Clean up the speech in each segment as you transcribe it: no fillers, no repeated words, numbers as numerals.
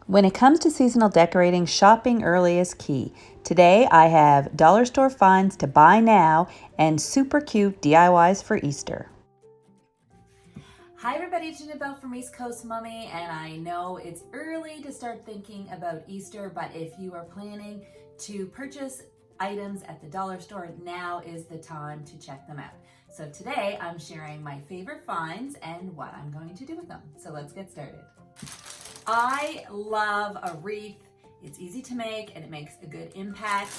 When it comes to seasonal decorating, shopping early is key. Today I have dollar store finds to buy now and super cute DIYs for Easter. Hi everybody, it's Bell from East Coast Mommy, and I know it's early to start thinking about Easter, but if you are planning to purchase items at the dollar store, now is the time to check them out. So today I'm sharing my favorite finds and what I'm going to do with them. So let's get started. I love a wreath. It's easy to make and it makes a good impact.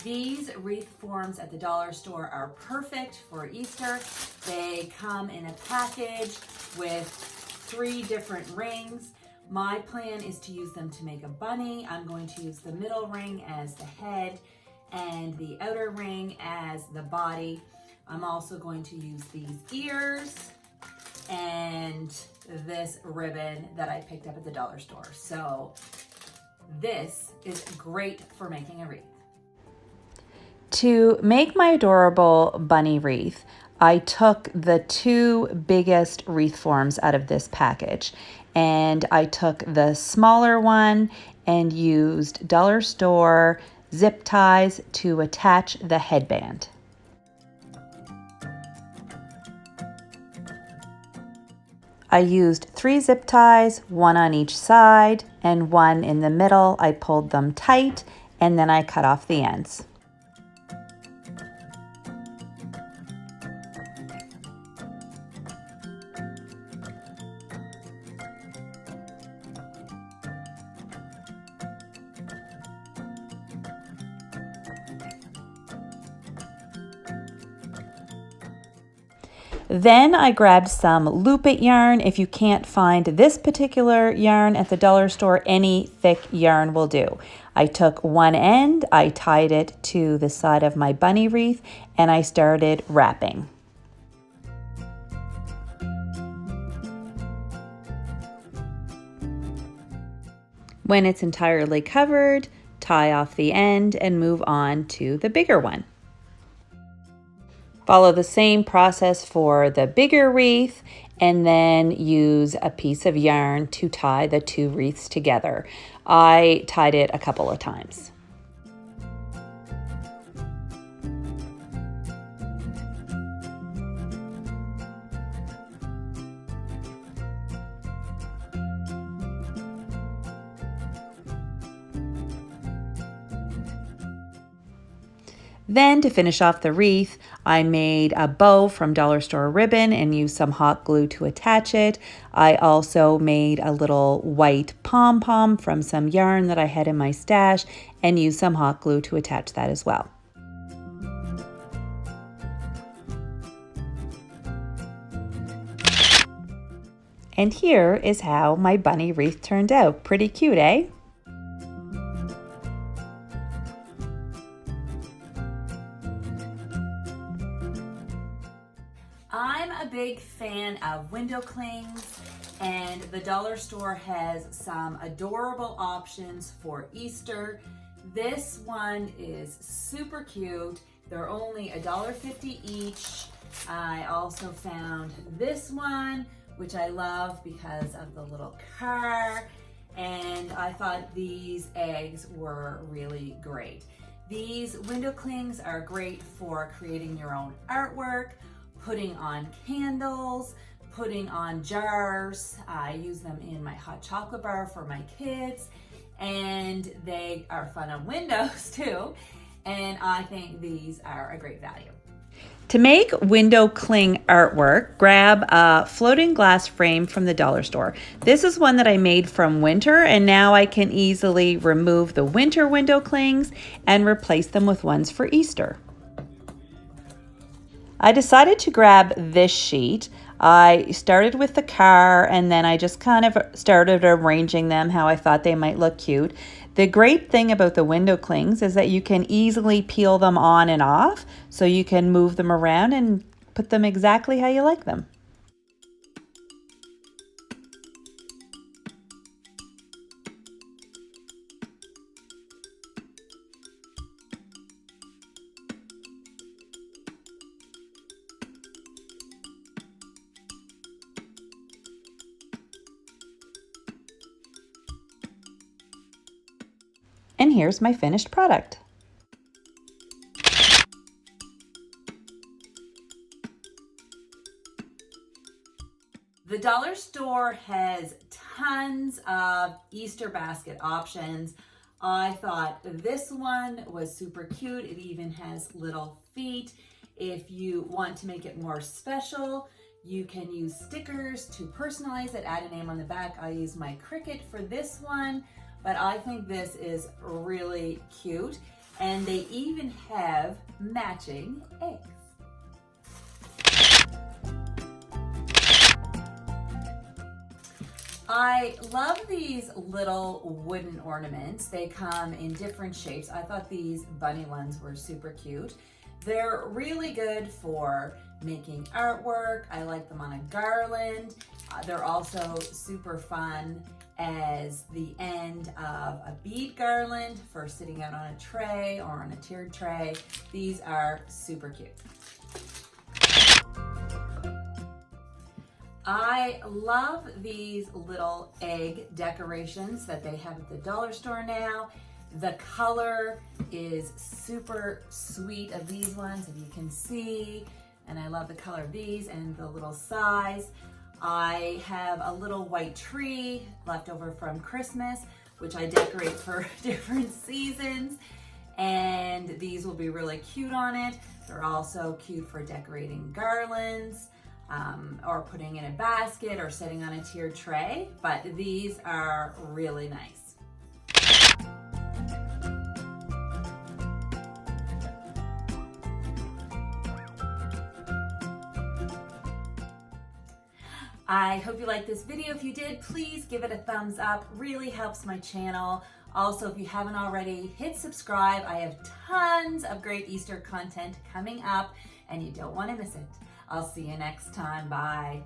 These wreath forms at the dollar store are perfect for Easter. They come in a package with 3 different rings. My plan is to use them to make a bunny. I'm going to use the middle ring as the head and the outer ring as the body. I'm also going to use these ears and this ribbon that I picked up at the dollar store. So this is great for making a wreath. To make my adorable bunny wreath, I took the 2 biggest wreath forms out of this package, and I took the smaller one and used dollar store zip ties to attach the headband. I used 3 zip ties, 1 on each side and 1 in the middle. I pulled them tight and then I cut off the ends. Then I grabbed some Loop It yarn. If you can't find this particular yarn at the dollar store, any thick yarn will do. I took one end, I tied it to the side of my bunny wreath, and I started wrapping. When it's entirely covered, tie off the end and move on to the bigger one. Follow the same process for the bigger wreath and then use a piece of yarn to tie the 2 wreaths together. I tied it a couple of times. Then to finish off the wreath, I made a bow from dollar store ribbon and used some hot glue to attach it. I also made a little white pom-pom from some yarn that I had in my stash and used some hot glue to attach that as well. And here is how my bunny wreath turned out. Pretty cute, eh? I'm a big fan of window clings, and the dollar store has some adorable options for Easter. This one is super cute. They're only $1.50 each. I also found this one, which I love because of the little car, and I thought these eggs were really great. These window clings are great for creating your own artwork, putting on candles, putting on jars. I use them in my hot chocolate bar for my kids, and they are fun on windows too. And I think these are a great value. To make window cling artwork, grab a floating glass frame from the dollar store. This is one that I made from winter, and now I can easily remove the winter window clings and replace them with ones for Easter. I decided to grab this sheet. I started with the car and then I just kind of started arranging them how I thought they might look cute. The great thing about the window clings is that you can easily peel them on and off, so you can move them around and put them exactly how you like them. here's my finished product. The dollar store has tons of Easter basket options. I thought this one was super cute. It even has little feet. If you want to make it more special, you can use stickers to personalize it, add a name on the back. I used my cricket for this one, but I think this is really cute. And they even have matching eggs. I love these little wooden ornaments. They come in different shapes. I thought these bunny ones were super cute. They're really good for making artwork. I like them on a garland. They're also super fun as the end of a bead garland for sitting out on a tray or on a tiered tray. These are super cute. I love these little egg decorations that they have at the dollar store now. The color is super sweet of these ones, if you can see, and I love the color of these and the little size. I have a little white tree left over from Christmas, which I decorate for different seasons, and these will be really cute on it. They're also cute for decorating garlands, or putting in a basket or setting on a tiered tray, but these are really nice. I hope you liked this video. If you did, please give it a thumbs up. Really helps my channel. Also, if you haven't already, hit subscribe. I have tons of great Easter content coming up and you don't want to miss it. I'll see you next time. Bye.